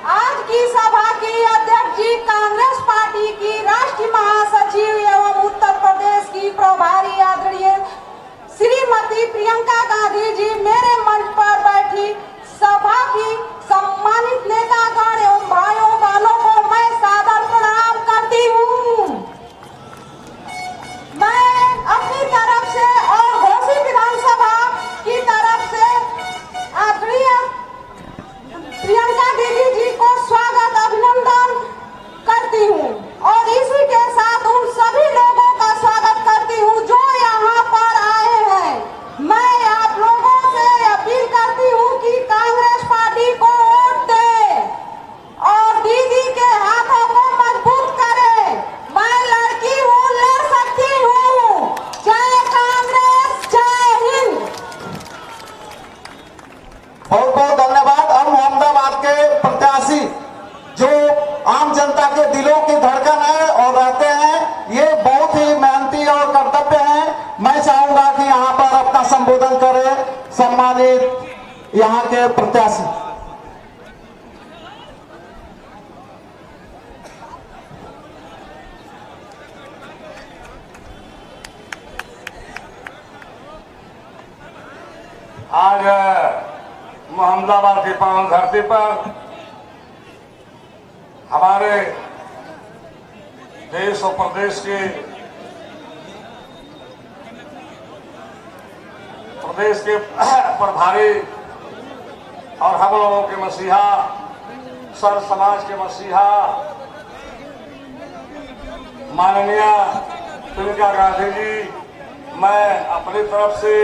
आज की सभा की अध्यक्ष जी कांग्रेस पार्टी की राष्ट्रीय महासचिव एवं उत्तर प्रदेश की प्रभारी आदरणीय श्रीमती प्रियंका गांधी जी, मेरे मंच पर बैठी सभा की सम्मानित नेतागण एवं भाइयों बहनों को मैं सादर प्रणाम करती हूँ। मैं अपनी तरफ से और घोसी विधानसभा की तरफ से आदरणीय प्रियंका दीदी जी को स्वागत अभिनंदन करती हूँ और इसी के साथ उन सभी लोगों का स्वागत करती हूँ जो यहाँ पर आए हैं। मैं आप लोगों से अपील करती हूँ कि कांग्रेस पार्टी को वोट दे और दीदी के हाथों को मजबूत करे। मैं लड़की हूँ, लड़ सकती हूँ। जय कांग्रेस, जय हिंद। बहुत बहुत धन्यवाद। अब मोहम्मदाबाद के प्रत्याशी जो आम जनता के दिलों की धड़कन है और रहते हैं, ये बहुत ही मेहनती और कर्तव्य हैं। मैं चाहूंगा कि यहाँ पर अपना संबोधन करें सम्मानित यहाँ के प्रत्याशी। आज मोहम्मदाबाद की पावन धरती पर हमारे देश और प्रदेश के प्रभारी और हम लोगों के मसीहा, सर्व समाज के मसीहा माननीय प्रियंका गांधी जी, मैं अपनी तरफ से,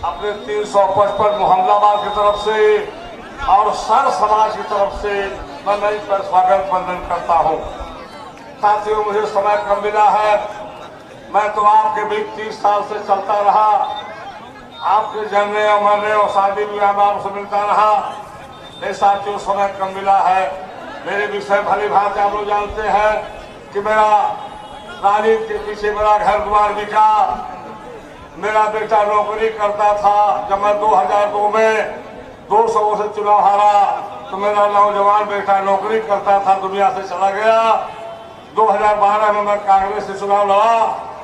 अपने 355 मोहम्मदाबाद की तरफ से और सर्व समाज की तरफ से मैं मंच पर स्वागत वंदन करता हूं। साथियों, मुझे समय कम मिला है। मैं तो आपके बीच 30 साल से चलता रहा, आपके जन्मे और मरने और शादी विवाह में आपसे मिलता रहा। मेरे साथियों, समय कम मिला है। मेरे विषय भली भांति आप लोग जानते हैं कि मेरा राजनीति के पीछे मेरा घर द्वार बिका। मेरा बेटा नौकरी करता था। जब मैं 2002 में 200 से चुनाव हारा तो मेरा नौजवान बेटा नौकरी करता था, दुनिया से चला गया। 2012 में मैं कांग्रेस से चुनाव लड़ा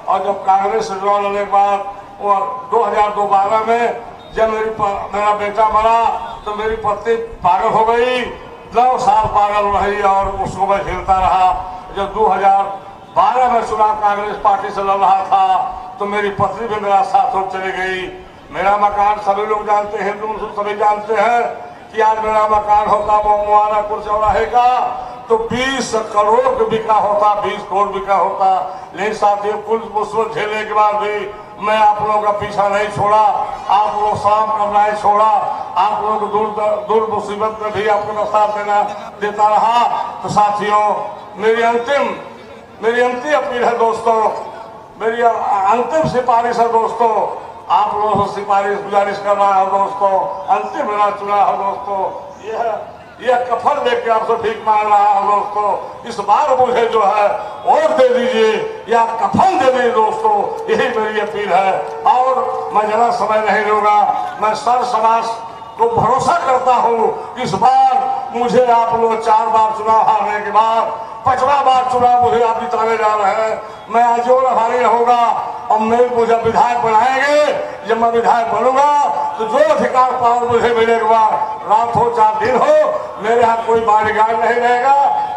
और जब कांग्रेस से चुनाव लड़ने के बाद और 2012 में जब मेरा बेटा मरा तो मेरी पत्नी पागल हो गई। 9 साल पागल रही और उसको मैं झेलता रहा। जब 2012 में चुनाव कांग्रेस पार्टी से लड़ रहा था तो मेरी पत्नी भी मेरा साथ छोड़ चली गई। मेरा मकान सभी लोग जानते हैं, हिंदू मुस्लिम सभी जानते हैं कि आज मेरा मकान होता मुबारकपुर चौराहे का तो 20 करोड़ बिका होता, 20 करोड़ बिका होता। लेकिन साथियों, कुल मुसीबत झेलने के बाद भी मैं आप लोगों का पीछा नहीं छोड़ा, आप लोग शाम करना नहीं छोड़ा, आप लोग दूर मुसीबत में भी आपको साथ देता रहा। तो साथियों, मेरी अंतिम अपील है दोस्तों, मेरी अंतिम सिफारिश है दोस्तों, आप लोगों से सिफारिश गुजारिश कर रहा है दोस्तों, अंतिम मेरा चुनाव है दोस्तों, यह कफन लेके आपसे भीख मांग रहा है दोस्तों। इस बार मुझे जो है वोट दे दीजिए या कफन दे दीजिए दोस्तों, यही मेरी अपील है। और मैं जरा समय नहीं लूंगा। मैं सर्व समाज को भरोसा करता हूँ कि इस बार मुझे आप लोग 4 बार चुनाव हारने के बाद 5वां बार चुनाव मुझे आप जिताने जा रहे हैं। मैं आजीवन आभारी रहूंगा और मुझे विधायक बनाएंगे। जब मैं विधायक बनूंगा तो जो अधिकार पावर मुझे मिलेगा, रात हो चाहे दिन हो, मेरे यहाँ कोई बॉडीगार्ड नहीं रहेगा,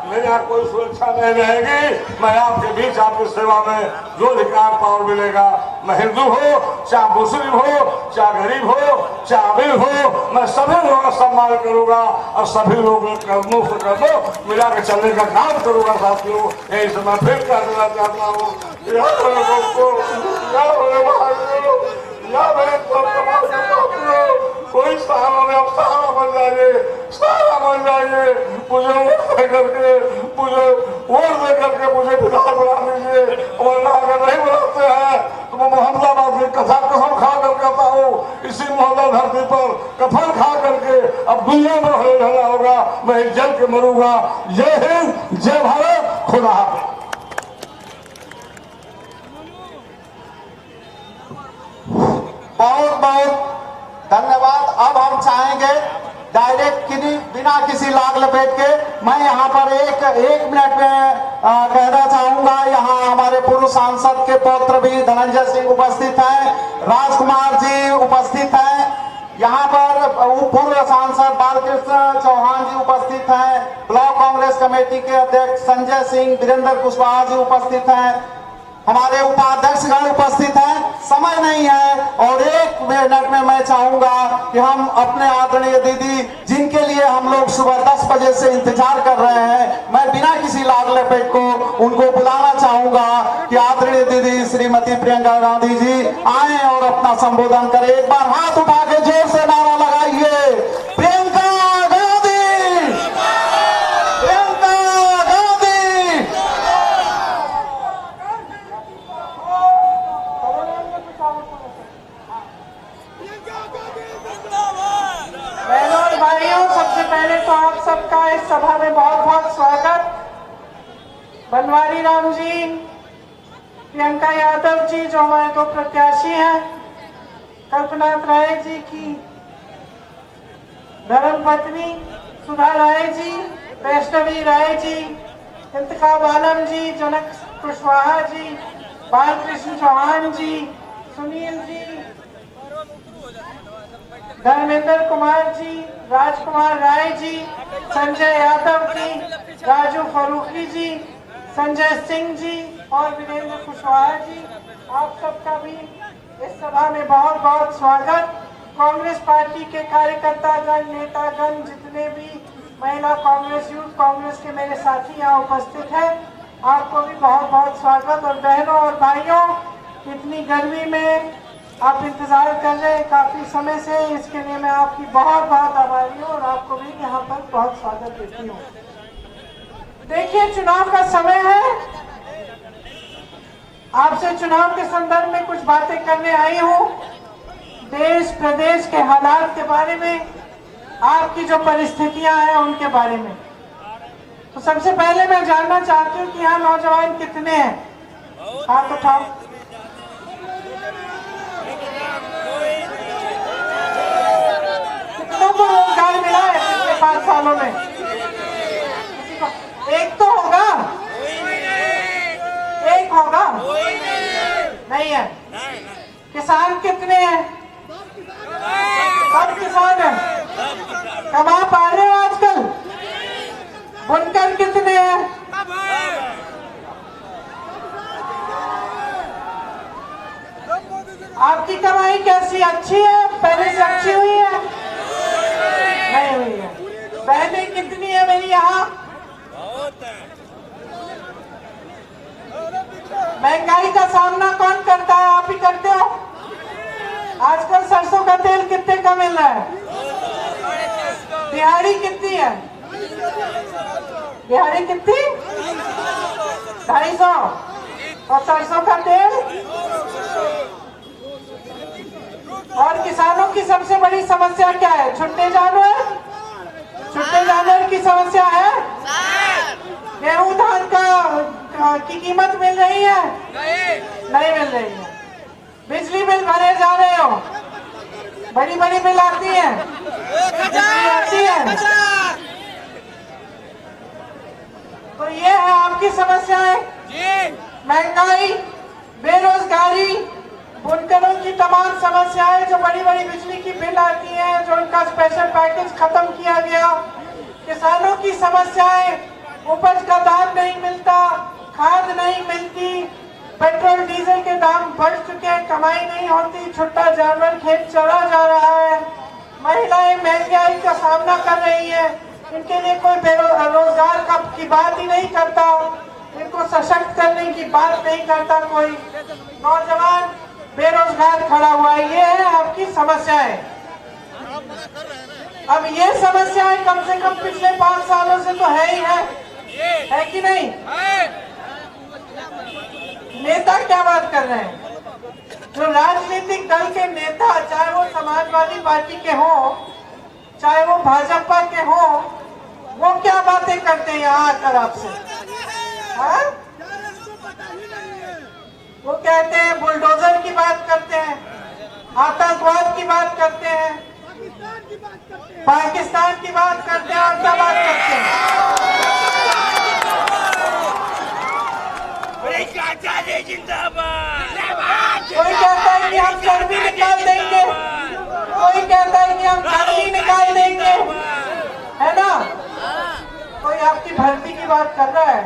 मेरे यहाँ कोई सुरक्षा नहीं रहेगी। मैं आपके बीच आपकी सेवा में जो अधिकार पावर मिलेगा, मैं हिंदू हो चाहे मुस्लिम हो चाहे गरीब हो चाहे अमीर हो, मैं सभी लोगों का सम्मान करूंगा और सभी लोगों कर्मों से कर्मों मिला के चलने का काम करूंगा। साथियों, यही से मैं फिर कर देना चाहता हूँ, कोई सहारा में अब सहारा बन जाइए, सहारा बन जाइए। मुझे वोट दे करके मुझे विधायक बना लीजिए। वरना अगर नहीं बनाते हैं तो मैं मोहम्मदाबाद में कसम खा कर कहता हूँ, इसी मोहल्ला धरती पर कफन खा करके अब दुनिया में रहना होगा, मैं जल के मरूंगा। जय हिंद, जय भारत, खुदा हाफिज। बहुत बहुत धन्यवाद। अब हम चाहेंगे डायरेक्ट बिना किसी लाग लपेट के मैं यहाँ पर एक मिनट में कहना चाहूंगा। यहाँ हमारे पूर्व सांसद के पौत्र भी धनंजय सिंह उपस्थित हैं, राजकुमार जी उपस्थित हैं, यहाँ पर पूर्व सांसद बालकृष्ण चौहान जी उपस्थित हैं, ब्लॉक कांग्रेस कमेटी के अध्यक्ष संजय सिंह, वीरेंद्र कुशवाहा जी उपस्थित हैं, हमारे उपाध्यक्षगण उपस्थित हैं। समय नहीं है और एक मिनट में मैं चाहूंगा कि हम अपने आदरणीय दीदी, जिनके लिए हम लोग सुबह 10 बजे से इंतजार कर रहे हैं, मैं बिना किसी लाग लपेट को उनको बुलाना चाहूंगा कि आदरणीय दीदी श्रीमती प्रियंका गांधी जी आए और अपना संबोधन करें। एक बार हाथ उठा के जोर से नारा लगाइए, प्रियंका गांधी, प्रियंका गांधी। बहनों और भाइयों, सबसे पहले तो आप सबका इस सभा में बहुत बहुत स्वागत। बनवारी राम जी, प्रियंका यादव जी जो हमारे दो प्रत्याशी हैं, कल्पना राय जी की धर्मपत्नी सुधा राय जी, वैष्णवी राय जी, इंतखाब आलम जी, जनक कुशवाहा जी, बालकृष्ण चौहान जी, सुनील जी, धर्मेंद्र कुमार जी, राजकुमार राय जी, संजय यादव जी, राजू फरूखी जी, संजय सिंह जी और वीरेंद्र कुशवाहा जी, आप सबका भी इस सभा में बहुत बहुत स्वागत। कांग्रेस पार्टी के कार्यकर्तागण, नेतागण, जितने भी महिला कांग्रेस, यूथ कांग्रेस के मेरे साथी यहाँ उपस्थित हैं, आपको भी बहुत बहुत स्वागत। और बहनों और भाइयों, इतनी गर्मी में आप इंतजार कर रहे हैं काफी समय से, इसके लिए मैं आपकी बहुत बहुत आभारी हूँ और आपको भी यहाँ पर बहुत स्वागत देती हूँ। देखिए, चुनाव का समय है, आपसे चुनाव के संदर्भ में कुछ बातें करने आई हूँ, देश प्रदेश के हालात के बारे में, आपकी जो परिस्थितियां हैं उनके बारे में। तो सबसे पहले मैं जानना चाहती हूँ कि यहाँ नौजवान कितने हैं, हाथ उठाओ। कितनों को रोजगार मिला है पिछले 5 सालों में? एक तो होगा, एक होगा, नहीं है। किसान कितने हैं? सब किसान हैं। कमा पा रहे हो आजकल? बुनकर कितने हैं? आपकी कमाई कैसी, अच्छी है? पहले से अच्छी हुई है? नहीं हुई है। बहनें कितनी है मेरी यहाँ? महंगाई का सामना कौन करता है? आप ही करते हो। आजकल सरसों का तेल कितने का मिल रहा है? दिहाड़ी कितनी है? दिहाड़ी कितनी? 250। और सरसों का तेल? और किसानों की सबसे बड़ी समस्या क्या है? छुट्टे जानवर? छुट्टे जानवर की समस्या है? गेहूं धान की कीमत मिल रही है? नहीं मिल रही है। बिजली बिल भरे जा रहे हो, बड़ी बड़ी बिल आती है, बिजली आती है। तो ये है आपकी समस्याएं, महंगाई, बेरोजगारी, बुनकरों की तमाम समस्याएं, जो बड़ी बड़ी बिजली की बिल आती है, जो उनका स्पेशल पैकेज खत्म किया गया, किसानों की समस्याएं, उपज का दाम नहीं मिलता, खाद नहीं मिलती, पेट्रोल डीजल के दाम बढ़ चुके हैं, कमाई नहीं होती, छुट्टा जानवर खेत चला जा रहा है, महिलाएं महंगाई का सामना कर रही है, इनके लिए कोई बेरोजगार की बात ही नहीं करता, इनको सशक्त करने की बात नहीं करता कोई, नौजवान बेरोजगार खड़ा हुआ है। ये है आपकी समस्याएं। अब ये समस्याएं कम से कम पिछले 5 सालों से तो है ही है कि नहीं? नेता क्या बात कर रहे हैं? जो राजनीतिक दल के नेता, चाहे वो समाजवादी पार्टी के हो, चाहे वो भाजपा के हो, वो क्या बातें करते हैं यहाँ आकर आपसे? वो कहते हैं, बुलडोजर की बात करते हैं, आतंकवाद की बात करते हैं, पाकिस्तान की बात करते हैं और क्या बात करते हैं? कोई कहता है कि हम गर्मी निकाल देंगे, कोई कहता है कि हम गर्मी निकाल देंगे, है ना? कोई आपकी भर्ती की बात कर रहा है,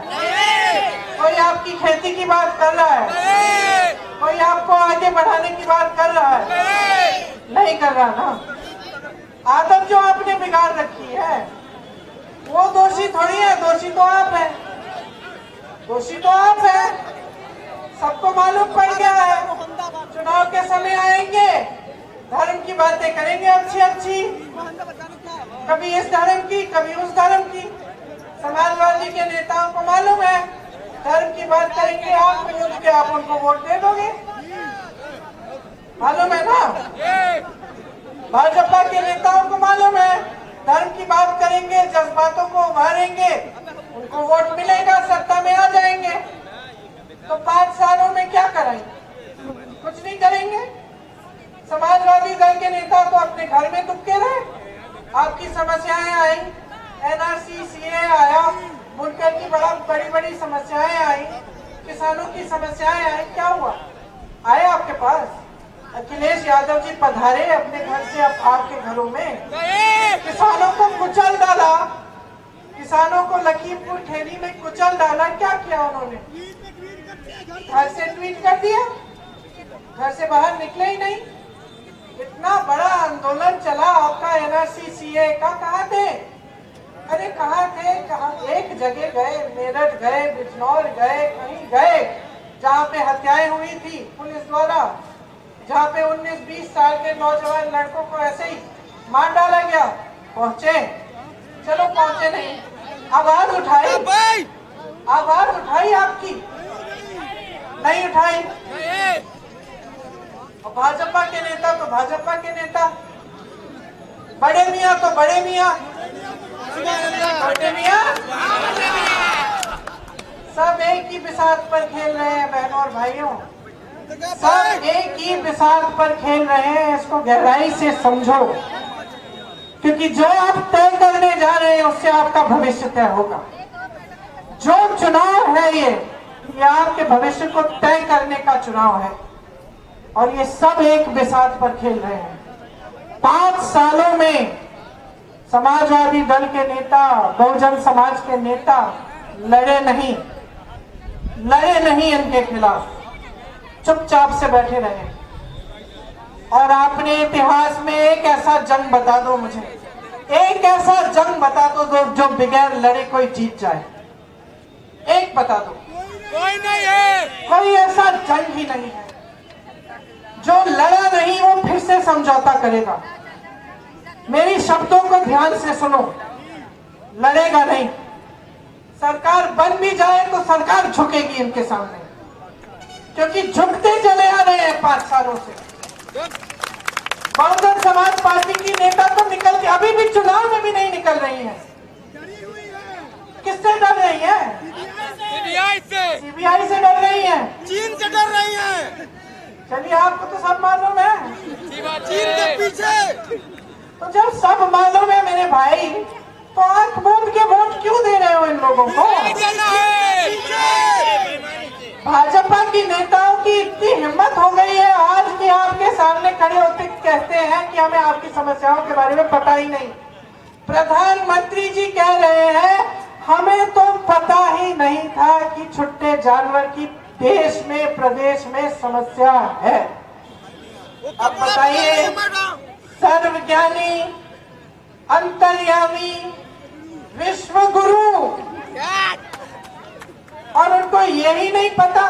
कोई आपकी खेती की बात कर रहा है, कोई आपको आगे बढ़ाने की बात कर रहा है? नहीं कर रहा ना। आदत जो आपने बिगाड़ रखी है वो दोषी थोड़ी है, दोषी तो आप है, दोषी तो आप है। सबको मालूम पड़ गया है, चुनाव के समय आएंगे, धर्म की बातें करेंगे अच्छी अच्छी, कभी इस धर्म की कभी उस धर्म की। समाजवादी के नेताओं को मालूम है धर्म की बात करेंगे आप, के आप उनको वोट दे दोगे, मालूम है ना? भाजपा के नेताओं को मालूम है धर्म की बात करेंगे, जज्बातों को उभारेंगे, उनको वोट मिलेगा, सत्ता में आ जाएंगे। तो 5 सालों में क्या करेंगे? कुछ नहीं करेंगे। समाजवादी दल के नेता तो अपने घर में दुबके रहे। आपकी समस्याएं आई, एनआरसी सीए आया, बुनकर की बड़ी बड़ी समस्याएं आई, किसानों की समस्याएं आई, क्या हुआ? आए आपके पास? अखिलेश यादव जी पधारे अपने घर से अब आपके घरों में, किसानों को कुचल डाला, किसानों को लखीमपुर खीरी में कुचल डाला। क्या किया उन्होंने? घर से ट्वीट कर दिया, घर से बाहर निकले ही नहीं। इतना बड़ा आंदोलन चला आपका एनआरसी सीए का, कहाँ थे? अरे कहाँ थे? कहाँ? एक जगह गए, मेरठ गए, बिजनौर गए, कहीं गए जहाँ पे हत्याएं हुई थी पुलिस द्वारा, जहाँ पे 19-20 साल के नौजवान लड़कों को ऐसे ही मार डाला गया। पहुंचे? चलो पहुंचे नहीं, आवाज उठाई, आवाज उठाई आपकी? नहीं उठाई। और भाजपा के नेता तो भाजपा के नेता, बड़े मियाँ तो बड़े मियाँ, छोटे मियाँ, सब एक ही बिसात पर खेल रहे हैं बहनों और भाइयों, सब एक ही बिसात पर खेल रहे हैं। इसको गहराई से समझो, क्योंकि जो आप तय करने जा रहे हैं उससे आपका भविष्य तय होगा। जो चुनाव है ये आपके भविष्य को तय करने का चुनाव है, और ये सब एक बिसात पर खेल रहे हैं। 5 सालों में समाजवादी दल के नेता, बहुजन समाज के नेता लड़े नहीं इनके खिलाफ, चुपचाप से बैठे रहे। और आपने इतिहास में एक ऐसा जंग बता दो मुझे, एक ऐसा जंग बता दो जो बगैर लड़े कोई जीत जाए, एक बता दो। कोई नहीं है, कोई ऐसा जंग ही नहीं है। जो लड़ा नहीं वो फिर से समझौता करेगा। मेरी शब्दों को ध्यान से सुनो, लड़ेगा नहीं। सरकार बन भी जाए तो सरकार झुकेगी इनके सामने, क्योंकि झुकते चले आ रहे हैं 5 सालों से। बहुजन समाज पार्टी की नेता तो निकल के अभी भी चुनाव में भी नहीं निकल रही है। किससे डर रही है? सीबीआई से डर रही है, चीन से डर रही है। चलिए आपको तो सब मालूम है, चीन के पीछे। तो जब सब मालूम है मेरे भाई, तो आंख मूंद के वोट क्यों दे रहे हो इन लोगों को? भाजपा की नेताओं की इतनी हिम्मत हो गई है आज कि आपके सामने खड़े होते कहते हैं कि हमें आपकी समस्याओं के बारे में पता ही नहीं। प्रधानमंत्री जी कह रहे हैं हमें तो पता ही नहीं था कि छुट्टे जानवर की देश में प्रदेश में समस्या है। अब बताइए, सर्वज्ञानी, अंतर्यामी, विश्व गुरु, और उनको यही नहीं पता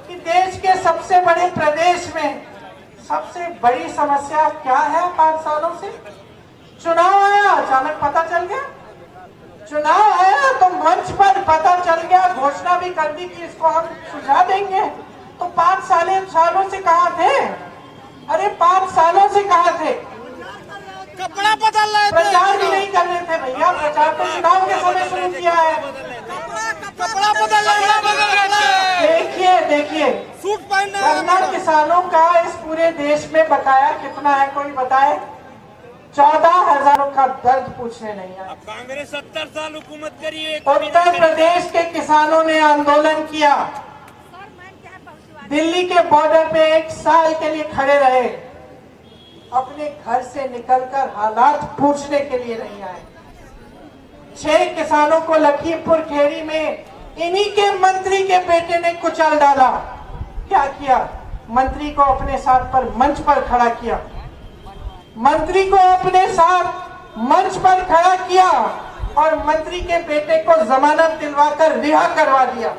कि देश के सबसे बड़े प्रदेश में सबसे बड़ी समस्या क्या है 5 सालों से? चुनाव आया, अचानक पता चल गया। चुनाव आया तो मंच पर पता चल गया, घोषणा भी कर दी कि इसको हम सुलझा देंगे। तो 5 सालों से कहाँ थे? अरे 5 सालों से कहाँ थे? कपड़ा बदल रहे थे, प्रचार भी नहीं कर रहे थे भैया। प्रचार तो चुनाव के समय शुरू किया है। कपड़ा बदल रहे थे। देखिए सूट पहनने गन्ना किसानों का इस पूरे देश में बकाया कितना है, कोई बताए? 14,000 का दर्द पूछने नहीं आए। कांग्रेस 70 साल हुकूमत करी है। उत्तर प्रदेश के किसानों ने आंदोलन किया, दिल्ली के बॉर्डर पे 1 साल के लिए खड़े रहे, अपने घर से निकलकर हालात पूछने के लिए नहीं आए। 6 किसानों को लखीमपुर खेड़ी में इन्हीं के मंत्री के बेटे ने कुचल डाला। क्या किया? मंत्री को अपने साथ पर मंच पर खड़ा किया, मंत्री को अपने साथ मंच पर खड़ा किया और मंत्री के बेटे को जमानत दिलवाकर रिहा करवा दिया।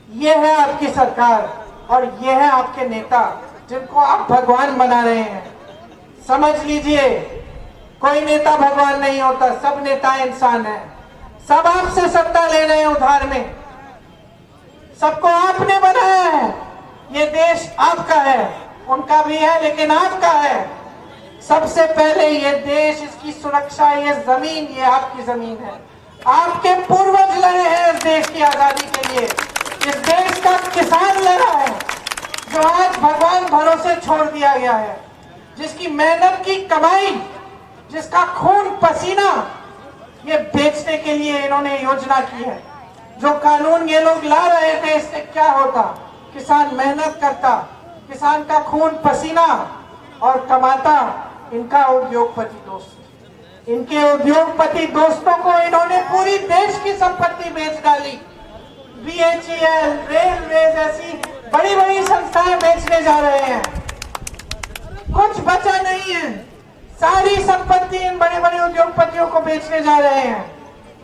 ये है आपकी सरकार और ये है आपके नेता जिनको आप भगवान बना रहे हैं। समझ लीजिए, कोई नेता भगवान नहीं होता, सब नेता इंसान है। सब आपसे सत्ता ले रहे हैं उधार में, सबको आपने बनाया है। ये देश आपका है, उनका भी है लेकिन आपका है। सबसे पहले ये देश, इसकी सुरक्षा, ये जमीन, ये आपकी जमीन है। आपके पूर्वज लड़े हैं इस देश की आजादी के लिए। इस देश का किसान लड़ा है जो आज भगवान भरोसे छोड़ दिया गया है, जिसकी मेहनत की कमाई, जिसका खून पसीना ये बेचने के लिए इन्होंने योजना की है। जो कानून ये लोग ला रहे थे, इससे क्या होता? किसान मेहनत करता, किसान का खून पसीना और कमाता इनका उद्योगपति दोस्त। इनके उद्योगपति दोस्तों को इन्होंने पूरी देश की संपत्ति बेच डाली। BHEL, रेलवे जैसी बड़ी बड़ी संस्थाएं बेचने जा रहे हैं, कुछ बचा नहीं है। सारी संपत्ति इन बड़े बड़े उद्योगपतियों को बेचने जा रहे हैं।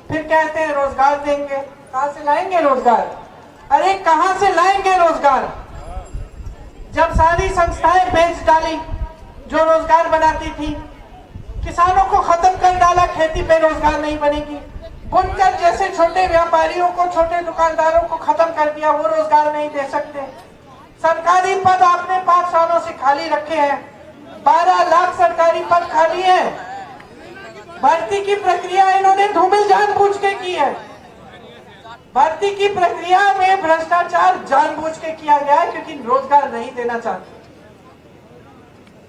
फिर कहते हैं रोजगार देंगे। कहां से लाएंगे रोजगार? अरे कहां से लाएंगे रोजगार? जब सारी संस्थाएं बेच डाली जो रोजगार बनाती थी, किसानों को खत्म कर डाला, खेती पे रोजगार नहीं बनेगी। बुनकर जैसे छोटे व्यापारियों को, छोटे दुकानदारों को खत्म कर दिया, वो रोजगार नहीं दे सकते। सरकारी पद आपने 5 सालों से खाली रखे हैं, 12 लाख सरकारी पद खाली है। भर्ती की प्रक्रिया इन्होंने धूमिल जानबूझ के की है। भर्ती की प्रक्रिया में भ्रष्टाचार जानबूझ के किया गया है क्योंकि रोजगार नहीं देना चाहते।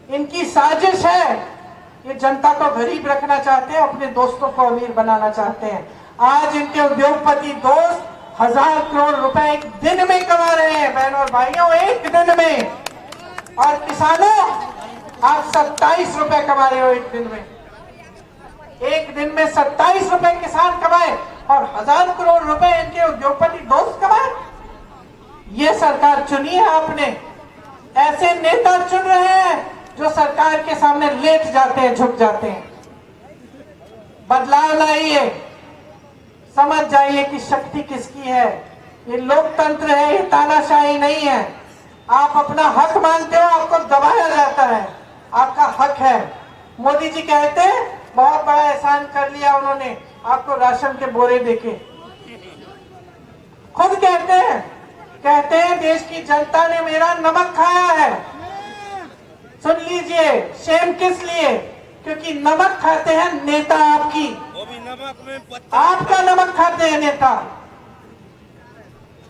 इनकी साजिश है, ये जनता को गरीब रखना चाहते हैं, अपने दोस्तों को अमीर बनाना चाहते हैं। आज इनके उद्योगपति दोस्त 1000 करोड़ रुपए एक दिन में कमा रहे हैं, बहनों और भाइयों, एक दिन में। और किसानों, आप 27 रुपए कमा रहे हो एक दिन में। एक दिन में 27 रुपए किसान कमाए और 1000 करोड़ रुपए इनके उद्योगपति दोस्त कमाए। ये सरकार चुनी है आपने। ऐसे नेता चुन रहे हैं जो सरकार के सामने लेट जाते हैं, झुक जाते हैं। बदलाव लाइए, समझ जाइए कि शक्ति किसकी है। ये लोकतंत्र है, ये तानाशाही नहीं है। आप अपना हक मानते हो, आपको दबाया जाता है। आपका हक है। मोदी जी कहते हैं बहुत बड़ा एहसान कर लिया उन्होंने, आपको राशन के बोरे देके। खुद कहते हैं देश की जनता ने मेरा नमक खाया है। सुन लीजिए, शेम किस लिए? क्योंकि नमक खाते हैं नेता आपकी, वो भी नमक में आपका नमक खाते हैं नेता।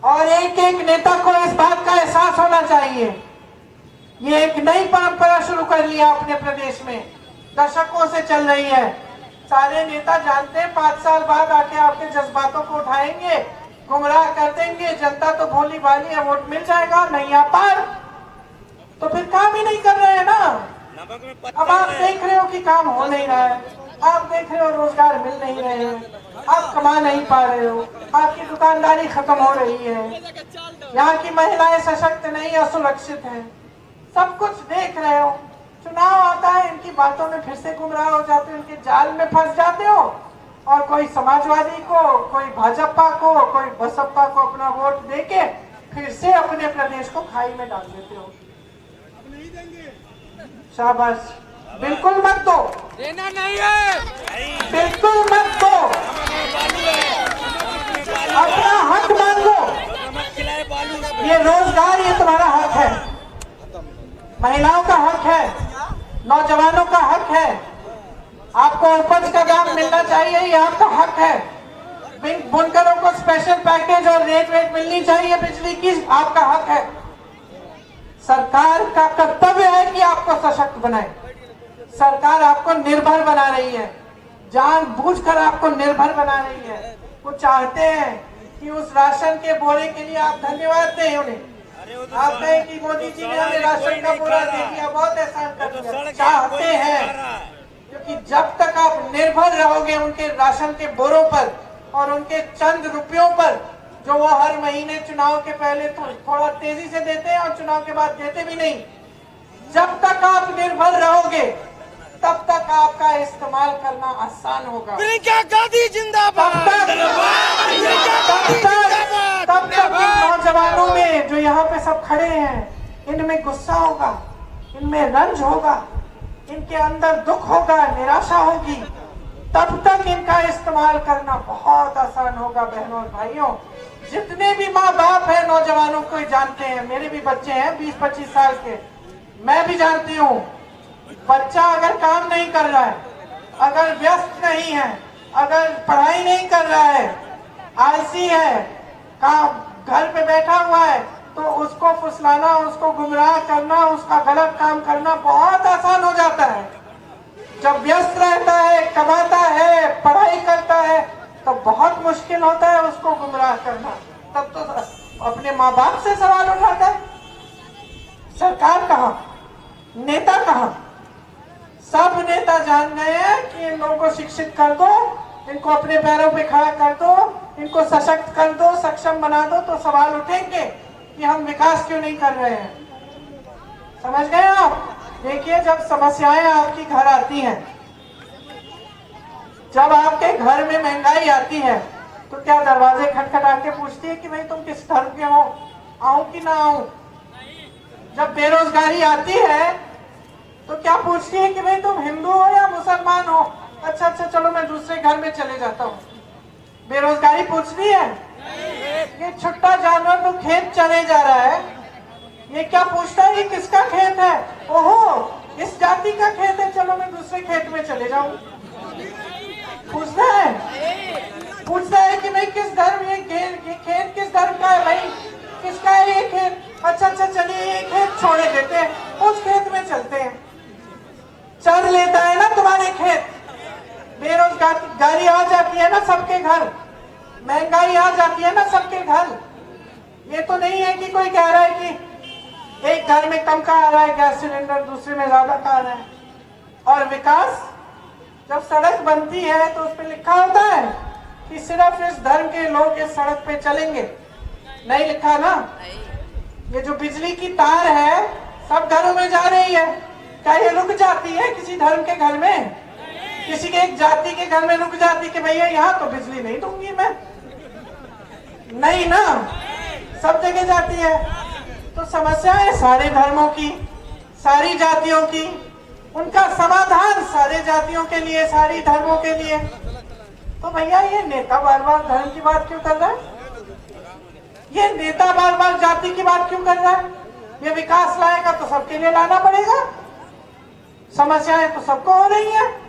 और एक एक नेता को इस बात का एहसास होना चाहिए। ये एक नई परंपरा शुरू कर लिया अपने प्रदेश में, दशकों से चल रही है। सारे नेता जानते हैं 5 साल बाद आके आपके जज्बातों को उठाएंगे, गुमराह कर देंगे, जनता तो भोली भाली है, वोट मिल जाएगा, नहीं आ पार तो फिर काम ही नहीं कर रहे हैं ना। अब आप देख रहे हो कि काम हो नहीं रहा है, आप देख रहे हो रोजगार मिल नहीं रहे हैं, आप कमा नहीं पा रहे हो, आपकी दुकानदारी खत्म हो रही है, यहाँ की महिलाएं सशक्त नहीं, असुरक्षित हैं, सब कुछ देख रहे हो। चुनाव आता है, इनकी बातों में फिर से गुमराह हो जाते हो, इनके जाल में फंस जाते हो और कोई समाजवादी को, कोई भाजपा को, कोई बसपा को अपना वोट देके फिर से अपने प्रदेश को खाई में डाल देते हो। शाबाश, बिल्कुल मत दो, देना नहीं है, बिल्कुल मत दो, अपना हक मान लो। ये रोजगार, ये तुम्हारा हक है, महिलाओं का हक है, नौजवानों का हक है। आपको उपज का दाम मिलना चाहिए, ये आपका हक है। बुनकरों को स्पेशल पैकेज और रेट मिलनी चाहिए बिजली की, आपका हक है। सरकार का कर्तव्य है कि आपको सशक्त बनाए। सरकार आपको निर्भर बना रही है, जानबूझकर आपको निर्भर बना रही है। वो चाहते हैं कि उस राशन के बोरे के लिए आप धन्यवाद दें उन्हें। आप कहें कि मोदी जी ने हमें राशन का बोरा दे दिया, बहुत एहसान कर दिया। चाहते हैं क्योंकि जब तक आप निर्भर रहोगे उनके राशन के बोरों पर और उनके चंद रुपयों पर, जो वो हर महीने चुनाव के पहले थोड़ा तेजी से देते हैं और चुनाव के बाद देते भी नहीं, जब तक आप निर्भर रहोगे तब तक आपका इस्तेमाल करना आसान होगा। प्रियंका गांधी जिंदाबाद। तब तक इन नौजवानों में जो यहाँ पे सब खड़े हैं, इनमें गुस्सा होगा, इनमें रंज होगा, इनके अंदर दुख होगा, निराशा होगी। तब तक इनका इस्तेमाल करना बहुत आसान होगा। बहनों और भाइयों, जितने भी माँ बाप है नौजवानों को जानते हैं, मेरे भी बच्चे हैं 20-25 साल के, मैं भी जानती हूँ। बच्चा अगर काम नहीं कर रहा है, अगर व्यस्त नहीं है, अगर पढ़ाई नहीं कर रहा है, आलसी है, काम घर पे बैठा हुआ है, तो उसको फुसलाना, उसको गुमराह करना, उसका गलत काम करना बहुत आसान हो जाता है। जब व्यस्त रहता है, कमाता है, पढ़ाई करता है, तो बहुत मुश्किल होता है उसको गुमराह करना। तब तो अपने माँ बाप से सवाल उठाता है, सरकार कहाँ, नेता कहाँ? सब नेता जान गए हैं कि इन लोगों को शिक्षित कर दो, इनको अपने पैरों पे खड़ा कर दो, इनको सशक्त कर दो, सक्षम बना दो, तो सवाल उठेंगे कि हम विकास क्यों नहीं कर रहे हैं। समझ गए आप? देखिए, जब समस्याएं आपकी घर आती हैं, जब आपके घर में महंगाई आती है, तो क्या दरवाजे खटखटा के पूछती है कि भाई तुम किस धर्म के हो, आऊं कि ना आऊं? जब बेरोजगारी आती है तो क्या पूछती है कि भाई तुम हिंदू हो या मुसलमान हो? अच्छा चलो मैं दूसरे घर में चले जाता हूँ। बेरोजगारी पूछती है? ये छुट्टा जानवर तो खेत चले जा रहा है, ये क्या पूछता है कि किसका खेत है? ओहो, इस जाति का खेत है, चलो मैं दूसरे खेत में चले जाऊं। पूछता है कि भाई किस धर्म, ये खेत किस धर्म का है भाई, किसका है ये खेत? अच्छा चलिए ये खेत छोड़े देते हैं, उस खेत में चलते हैं। चल लेता है ना तुम्हारे खेत। बेरोजगारी आ जाती है ना सबके घर, महंगाई आ जाती है ना सबके घर। ये तो नहीं है कि कोई कह रहा है कि एक घर में कम का आ रहा है गैस सिलेंडर, दूसरे में ज्यादा का आ रहा है। और विकास, जब सड़क बनती है तो उस पर लिखा होता है कि सिर्फ इस धर्म के लोग इस सड़क पे चलेंगे, नहीं लिखा ना। ये जो बिजली की तार है सब घरों में जा रही है, क्या ये रुक जाती है किसी धर्म के घर में? किसी के एक जाति के घर में रुक जाती कि भैया यहाँ तो बिजली नहीं दूंगी मैं? नहीं ना, सब जगह जाती है। तो समस्या है सारे धर्मों की, सारी जातियों की, उनका समाधान सारे जातियों के लिए, सारी धर्मों के लिए। तो भैया ये नेता बार बार धर्म की बात क्यों कर रहा है? ये नेता बार बार जाति की बात क्यों कर रहा है? ये विकास लाएगा तो सबके लिए लाना पड़ेगा, समस्याएं तो सबको हो रही है।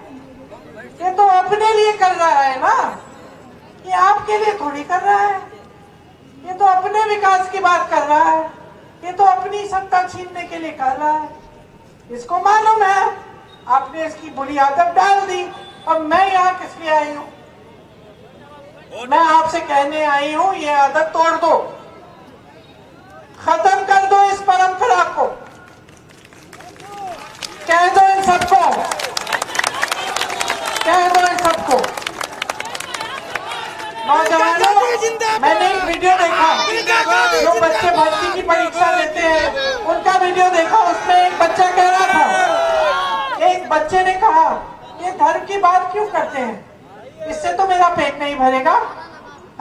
ये तो अपने लिए कर रहा है ना, ये आपके लिए थोड़ी कर रहा है। ये तो अपने विकास की बात कर रहा है, ये तो अपनी सत्ता छीनने के लिए कर रहा है। इसको मालूम है, आपने इसकी बुरी आदत डाल दी। अब मैं यहाँ किस लिए आई हूँ? मैं आपसे कहने आई हूँ ये आदत तोड़ दो, खत्म कर दो इस परंपरा को। कह दो इन सबको, कह दो इन सबको। नौजवानों, मैंने एक वीडियो देखा, जो बच्चे भर्ती की परीक्षा देते हैं उनका वीडियो देखा। उसमें एक बच्चा कह रहा था, एक बच्चे ने कहा ये धर्म की बात क्यों करते हैं, इससे तो मेरा पेट नहीं भरेगा।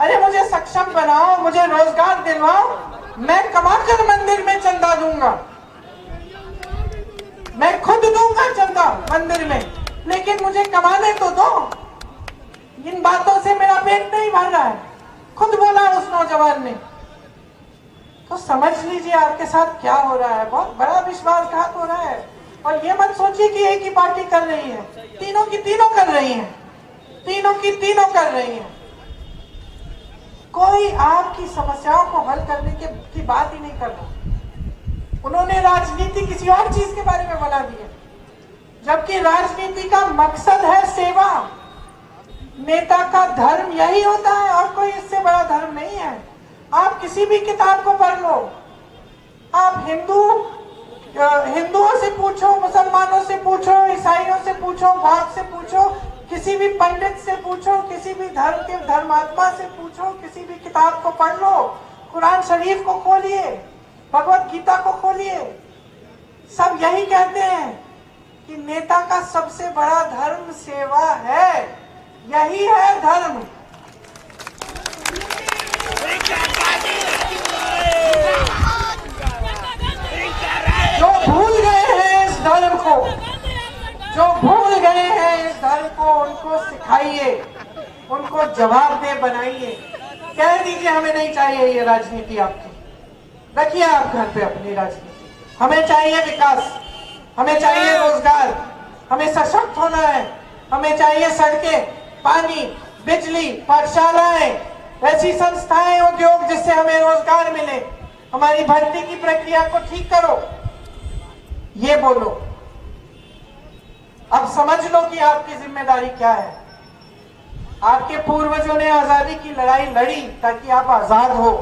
अरे मुझे सक्षम बनाओ, मुझे रोजगार दिलवाओ, मैं कमाकर मंदिर में चंदा दूंगा, मैं खुद दूंगा चंदा मंदिर में, लेकिन मुझे कमाने तो दो। इन बातों से मेरा पेट नहीं भर रहा है, खुद बोला उस नौजवान ने। तो समझ लीजिए आपके साथ क्या हो रहा है, बहुत बड़ा विश्वासघात हो रहा है। और ये मत सोचिए कि एक ही पार्टी कर रही है, तीनों की तीनों कर रही हैं, तीनों की तीनों कर रही हैं। कोई आपकी समस्याओं को हल करने की बात ही नहीं कर रहा। उन्होंने राजनीति किसी और चीज के बारे में बना दी है। जबकि राजनीति का मकसद है सेवा। नेता का धर्म यही होता है और कोई इससे बड़ा धर्म नहीं है। आप किसी भी किताब को पढ़ लो, आप हिंदुओं से पूछो, मुसलमानों से पूछो, ईसाइयों से पूछो, बौद्ध से पूछो, किसी भी पंडित से पूछो, किसी भी धर्म के धर्मात्मा से पूछो, किसी भी किताब को पढ़ लो, कुरान शरीफ को खोलिए, भगवत गीता को खोलिए, सब यही कहते हैं कि नेता का सबसे बड़ा धर्म सेवा है। यही है धर्म। जो भूल गए हैं इस धर्म को, जो भूल गए हैं इस धर्म को, उनको सिखाइए, उनको जवाबदेह बनाइए। कह दीजिए हमें नहीं चाहिए ये राजनीति आपकी, रखिए आप घर पे अपनी राजनीति। हमें चाहिए विकास, हमें चाहिए रोजगार, हमें सशक्त होना है, हमें चाहिए सड़कें, पानी, बिजली, पाठशालाएं, ऐसी संस्थाएं, उद्योग जिससे हमें रोजगार मिले। हमारी भर्ती की प्रक्रिया को ठीक करो, ये बोलो। अब समझ लो कि आपकी जिम्मेदारी क्या है। आपके पूर्वजों ने आजादी की लड़ाई लड़ी ताकि आप आजाद हो।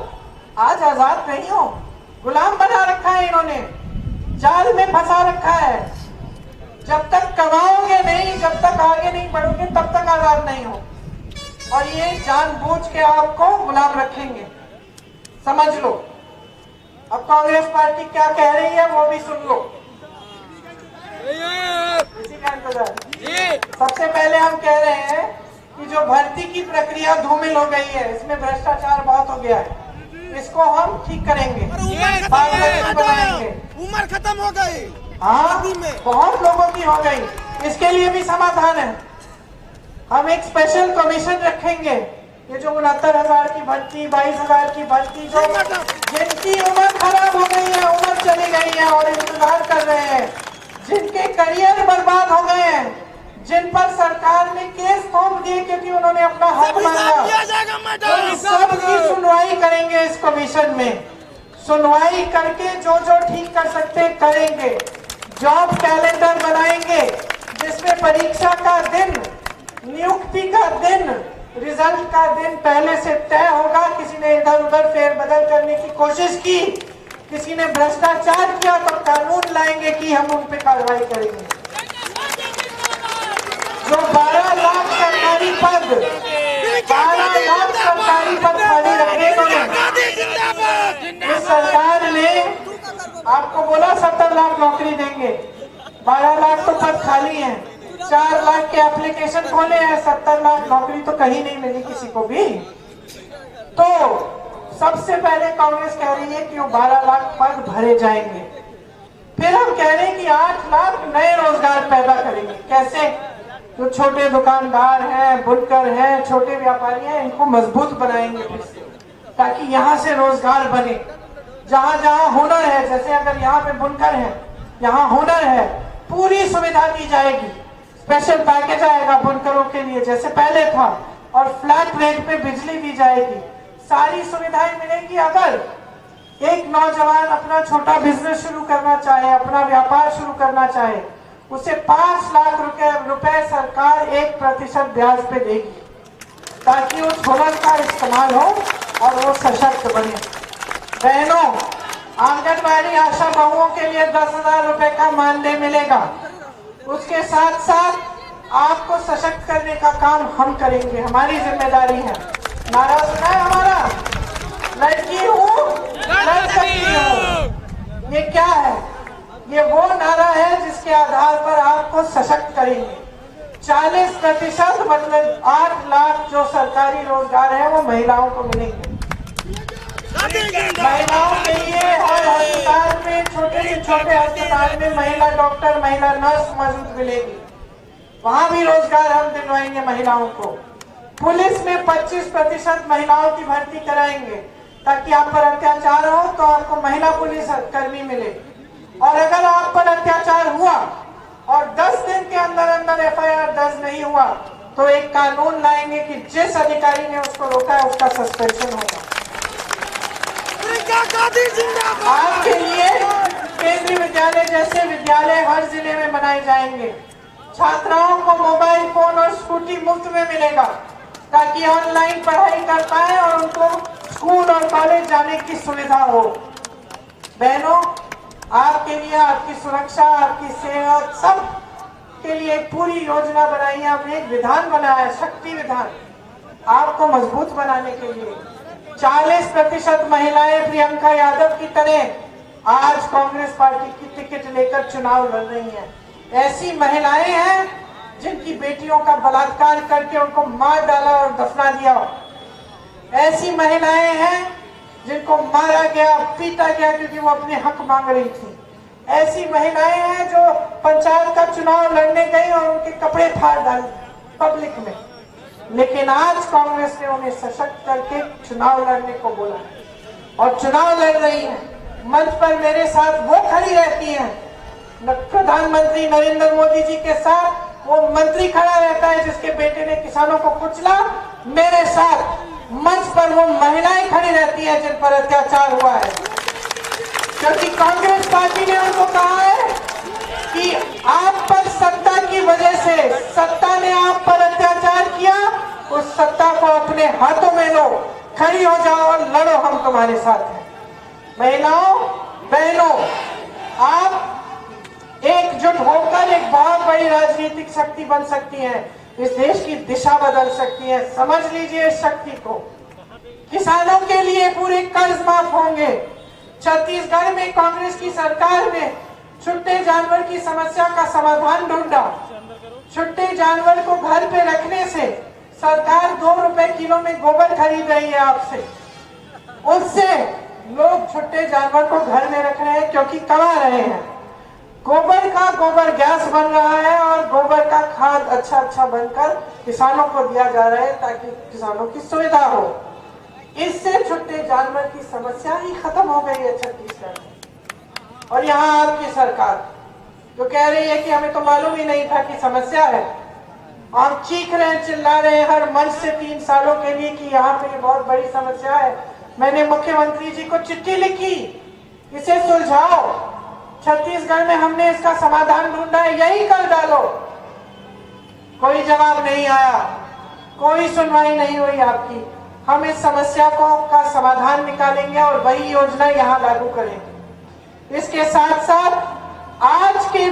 आज आजाद नहीं हो, गुलाम बना रखा है इन्होंने, जाल में फंसा रखा है। जब तक कमाओगे नहीं, जब तक आगे नहीं बढ़ोगे, तब तक आजाद नहीं हो। और ये जानबूझ के आपको गुलाम रखेंगे, समझ लो। अब कांग्रेस पार्टी क्या कह रही है वो भी सुन लो। इसी का इंतजार। सबसे पहले हम कह रहे हैं कि जो भर्ती की प्रक्रिया धूमिल हो गई है, इसमें भ्रष्टाचार बहुत हो गया है, इसको हम ठीक करेंगे, बनाएंगे। उम्र खत्म हो गई, हाँ, बहुत लोगों की हो गई। इसके लिए भी समाधान है। हम एक स्पेशल कमीशन रखेंगे। ये जो 69,000 की भर्ती, 22,000 की भर्ती, जो जिनकी उम्र खराब हो गई है, उम्र चली गई है और इंतजार कर रहे हैं, जिनके करियर बर्बाद हो गए हैं, जिन पर सरकार ने केस थोप दिए क्योंकि उन्होंने अपना हक मांगा, तो सब की सुनवाई करेंगे इस कमीशन में। सुनवाई करके जो जो ठीक कर सकते करेंगे। जॉब कैलेंडर बनाएंगे जिसमें परीक्षा का दिन, नियुक्ति का दिन, रिजल्ट का दिन पहले से तय होगा। किसी ने इधर उधर फेरबदल करने की कोशिश की, किसी ने भ्रष्टाचार किया तो कानून लाएंगे कि हम उन पे कार्रवाई करेंगे। जो 12 लाख सरकारी पद, 12 लाख सरकारी पद खाली रखने इस सरकार ने आपको बोला 70 लाख नौकरी देंगे, 12 लाख तो पद खाली हैं, 4 लाख के एप्लीकेशन खोले हैं, 70 लाख नौकरी तो कहीं नहीं मिली किसी को भी। तो सबसे पहले कांग्रेस कह रही है कि वो 12 लाख पद भरे जाएंगे। फिर हम कह रहे हैं कि 8 लाख नए रोजगार पैदा करेंगे। कैसे? जो छोटे दुकानदार हैं, बुनकर हैं, छोटे व्यापारी हैं, इनको मजबूत बनाएंगे फिर से, ताकि यहाँ से रोजगार बने। जहाँ जहाँ हुनर है, जैसे अगर यहाँ पे बुनकर है, यहाँ हुनर है, पूरी सुविधा दी जाएगी। स्पेशल पैकेज आएगा बुनकरों के लिए जैसे पहले था, और फ्लैट रेट पे बिजली दी जाएगी, सारी सुविधाएं मिलेंगी। अगर एक नौजवान अपना छोटा बिजनेस शुरू करना चाहे, अपना व्यापार शुरू करना चाहे, उसे 5 लाख रुपए सरकार 1% ब्याज पे देगी, ताकि उस हुनर का इस्तेमाल हो और वो सशक्त बने। बहनों, आंगनबाड़ी आशा बहुओं के लिए 10,000 रुपए का मानदेय मिलेगा। उसके साथ साथ आपको सशक्त करने का काम हम करेंगे, हमारी जिम्मेदारी है। नारा सुना है हमारा, लड़की हूँ लड़ सकती हूँ। ये क्या है? ये वो नारा है जिसके आधार पर आपको सशक्त करेंगे। 40% मतलब 8 लाख जो सरकारी रोजगार है वो महिलाओं को मिलेंगे। महिलाओं के लिए हर अस्पताल में, छोटे से छोटे अस्पताल में महिला डॉक्टर, महिला नर्स मौजूद मिलेगी, वहां भी रोजगार हम दिलवाएंगे महिलाओं को। पुलिस में 25% महिलाओं की भर्ती कराएंगे, ताकि आप पर अत्याचार हो तो आपको महिला पुलिस कर्मी मिले। और अगर आप पर अत्याचार हुआ और 10 दिन के अंदर अंदर FIR दर्ज नहीं हुआ, तो एक कानून लाएंगे कि जिस अधिकारी ने उसको रोका है उसका सस्पेंशन होगा। आपके लिए केंद्रीय विद्यालय जैसे विद्यालय हर जिले में बनाए जाएंगे। छात्राओं को मोबाइल फोन और स्कूटी मुफ्त में मिलेगा ताकि ऑनलाइन पढ़ाई कर पाए और उनको स्कूल और कॉलेज जाने की सुविधा हो। बहनों, आपके लिए, आपकी सुरक्षा, आपकी सेहत, सब के लिए एक पूरी योजना बनाई है। हमने एक विधान बनाया है, शक्ति विधान, आपको मजबूत बनाने के लिए। 40% महिलाएं प्रियंका यादव की तरह आज कांग्रेस पार्टी की टिकट लेकर चुनाव लड़ रही हैं। ऐसी महिलाएं हैं जिनकी बेटियों का बलात्कार करके उनको मार डाला और दफना दिया। ऐसी महिलाएं हैं जिनको मारा गया, पीटा गया क्योंकि वो अपने हक मांग रही थी। ऐसी महिलाएं हैं जो पंचायत का चुनाव लड़ने गई और उनके कपड़े फाड़ डाले पब्लिक में, लेकिन आज कांग्रेस ने उन्हें सशक्त करके चुनाव लड़ने को बोला और चुनाव लड़ रही हैं। मंच पर मेरे साथ वो खड़ी रहती हैं, प्रधानमंत्री नरेंद्र मोदी जी के साथ वो मंत्री खड़ा रहता है जिसके बेटे ने किसानों को कुचला। मेरे साथ मंच पर वो महिलाएं खड़ी रहती हैं जिन पर अत्याचार हुआ है, क्योंकि कांग्रेस पार्टी ने उनको कहा है कि आप पर सत्ता की वजह से, सत्ता ने आप पर अत्याचार किया, उस सत्ता को अपने हाथों में लो, खड़ी हो जाओ और लड़ो, हम तुम्हारे साथ हैं। महिलाओं, बहनों, आप एकजुट होकर एक बहुत बड़ी राजनीतिक शक्ति बन सकती हैं, इस देश की दिशा बदल सकती हैं। समझ लीजिए इस शक्ति को। किसानों के लिए पूरे कर्ज माफ होंगे। छत्तीसगढ़ में कांग्रेस की सरकार ने छुट्टे जानवर की समस्या का समाधान ढूंढा। छुट्टे जानवर को घर पे रखने से सरकार 2 रुपए किलो में गोबर खरीद रही है आपसे, उससे लोग छुट्टे जानवर को घर में रख रहे हैं क्योंकि कमा रहे हैं। गोबर का गोबर गैस बन रहा है और गोबर का खाद अच्छा बनकर किसानों को दिया जा रहा है ताकि किसानों की सुविधा हो। इससे छुट्टे जानवर की समस्या ही खत्म हो गई है छत्तीसगढ़ में। और यहाँ आपकी सरकार जो कह रही है कि हमें तो मालूम ही नहीं था कि समस्या है, हम चीख रहे हैं, चिल्ला रहे हैं हर मंच से 3 सालों के लिए कि यहाँ पे बहुत बड़ी समस्या है। मैंने मुख्यमंत्री जी को चिट्ठी लिखी, इसे सुलझाओ। छत्तीसगढ़ में हमने इसका समाधान ढूंढा है, यही कर डालो। कोई जवाब नहीं आया, कोई सुनवाई नहीं हुई आपकी। हम इस समस्या का समाधान निकालेंगे और वही योजना यहाँ लागू करेंगे। इसके साथ साथ आज के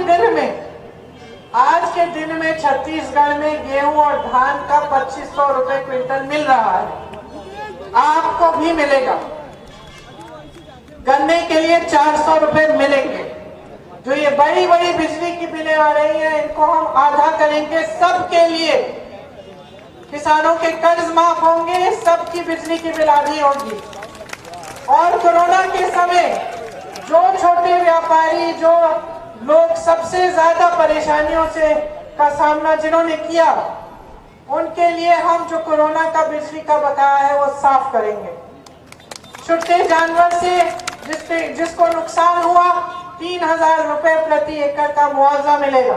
दिन में छत्तीसगढ़ में गेहूं और धान का 2500 रुपए क्विंटल मिल रहा है, आपको भी मिलेगा। गन्ने के लिए 400 रुपए मिलेंगे। जो ये बड़ी बिजली की बिलें आ रही हैं, इनको हम आधा करेंगे सबके लिए। किसानों के कर्ज माफ होंगे, सबकी बिजली की बिल आधी होगी। और कोरोना के समय जो छोटे व्यापारी, जो लोग सबसे ज्यादा परेशानियों से का सामना जिन्होंने किया, उनके लिए हम जो कोरोना का बिजली का बकाया है वो साफ करेंगे। छुट्टे जानवर से जिसको नुकसान हुआ 3000 रुपए प्रति एकड़ का मुआवजा मिलेगा।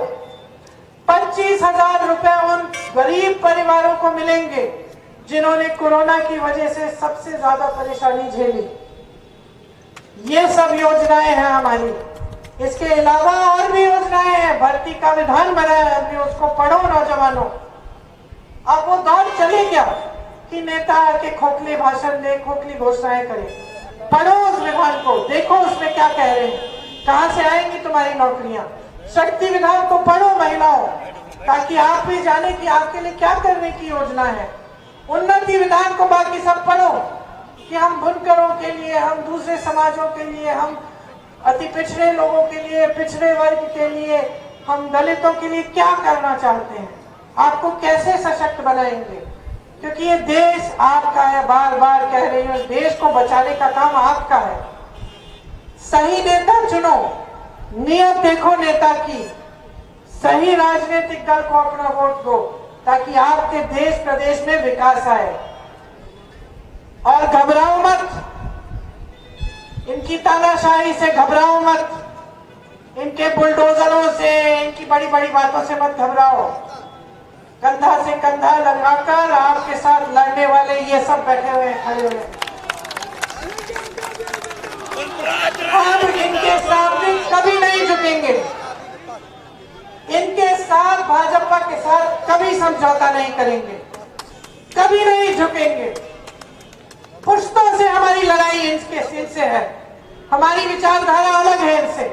25,000 रुपए उन गरीब परिवारों को मिलेंगे जिन्होंने कोरोना की वजह से सबसे ज्यादा परेशानी झेली। ये सब योजनाएं हैं हमारी। इसके अलावा और भी योजनाएं हैं। भर्ती का विधान बनाया है हमने, उसको पढ़ो नौजवानों। अब वो दौर चले गया कि नेता आके खोखले भाषण दे, खोखली घोषणाएं करे। पढ़ो उस विधान को, देखो उसमें क्या कह रहे हैं, कहां से आएंगी तुम्हारी नौकरियां। शक्ति विधान को पढ़ो महिलाओं, ताकि आप भी जाने कि आपके लिए क्या करने की योजना है। उन्नति विधान को बाकी सब पढ़ो कि हम बुनकरों के लिए, हम दूसरे समाजों के लिए, हम अति पिछड़े लोगों के लिए, पिछड़े वर्ग के लिए, हम दलितों के लिए क्या करना चाहते हैं, आपको कैसे सशक्त बनाएंगे। क्योंकि ये देश आपका है, बार बार कह रही हूँ, देश को बचाने का काम आपका है। सही नेता चुनो, नियत देखो नेता की, सही राजनीतिक दल को अपना वोट दो ताकि आपके देश प्रदेश में विकास आए। और घबराओ मत, इनकी तानाशाही से घबराओ मत, इनके बुलडोजरों से, इनकी बड़ी बड़ी बातों से मत घबराओ। कंधा से कंधा लगाकर आपके साथ लड़ने वाले ये सब बैठे हुए हैं, खड़े हुए हैं। हम इनके सामने कभी नहीं झुकेंगे, इनके साथ भाजपा के साथ कभी समझौता नहीं करेंगे, कभी नहीं झुकेंगे। पुश्तों से हमारी लड़ाई इनसे है, हमारी विचारधारा अलग है इनसे।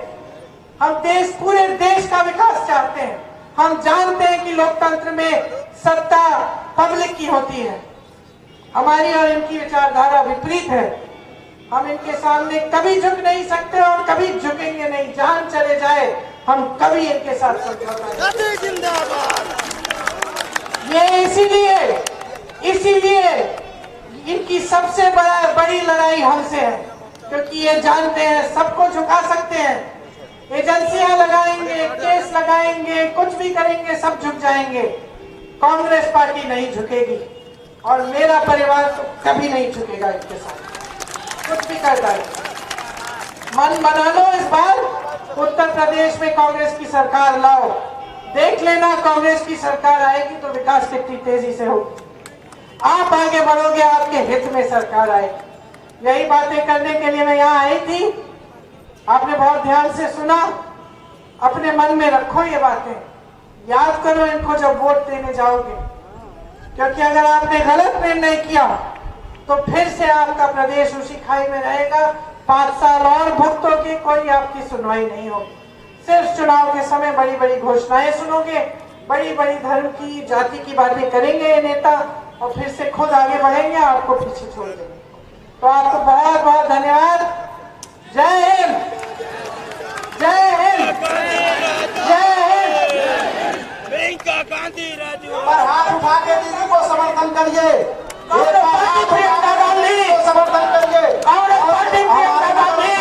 हम पूरे देश का विकास चाहते हैं। हम जानते हैं कि लोकतंत्र में सत्ता पब्लिक की होती है। हमारी और इनकी विचारधारा विपरीत है। हम इनके सामने कभी झुक नहीं सकते और कभी झुकेंगे नहीं। जान चले जाए हम कभी इनके साथ समझौता नहीं। गांधी जिंदाबाद। ये इसीलिए इनकी सबसे बड़ी लड़ाई हमसे है, क्योंकि ये जानते हैं सबको झुका सकते हैं। एजेंसियां लगाएंगे, केस लगाएंगे, कुछ भी करेंगे, सब झुक जाएंगे। कांग्रेस पार्टी नहीं झुकेगी और मेरा परिवार तो कभी नहीं झुकेगा इनके साथ, कुछ भी कर जाएगा। मन बना लो, इस बार उत्तर प्रदेश में कांग्रेस की सरकार लाओ। देख लेना, कांग्रेस की सरकार आएगी तो विकास कितनी तेजी से होगी। आप आगे बढ़ोगे, आपके हित में सरकार आएगी। यही बातें करने के लिए मैं यहाँ आई थी। आपने बहुत ध्यान से सुना, अपने मन में रखो ये बातें, याद करो इनको जब वोट देने जाओगे, क्योंकि अगर आपने गलत निर्णय किया तो फिर से आपका प्रदेश उसी खाई में रहेगा। 5 साल और भुगतोगे, कोई आपकी सुनवाई नहीं होगी। सिर्फ चुनाव के समय बड़ी बड़ी घोषणाएं सुनोगे, बड़ी बड़ी धर्म की, जाति की बातें करेंगे ये नेता और फिर से खुद आगे बढ़ेंगे, आपको पीछे छोड़ देंगे। तो आपको बहुत बहुत धन्यवाद। जय हिंद, जय हिंद, जय हिंद। प्रियंका गांधी राजू पर हाथ उठा के दीदी को समर्थन करिए। कांग्रेस पार्टी प्रियंका गांधी को समर्थन करिए। कांग्रेस पार्टी प्रियंका गांधी।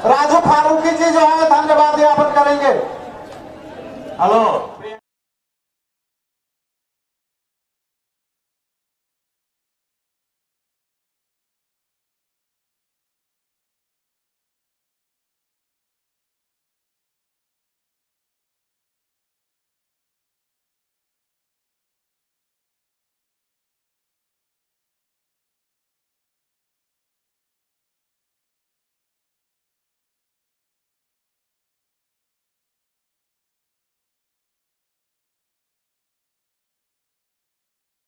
राजू फारूकी जी जो है धन्यवाद ज्ञापन करेंगे। हेलो।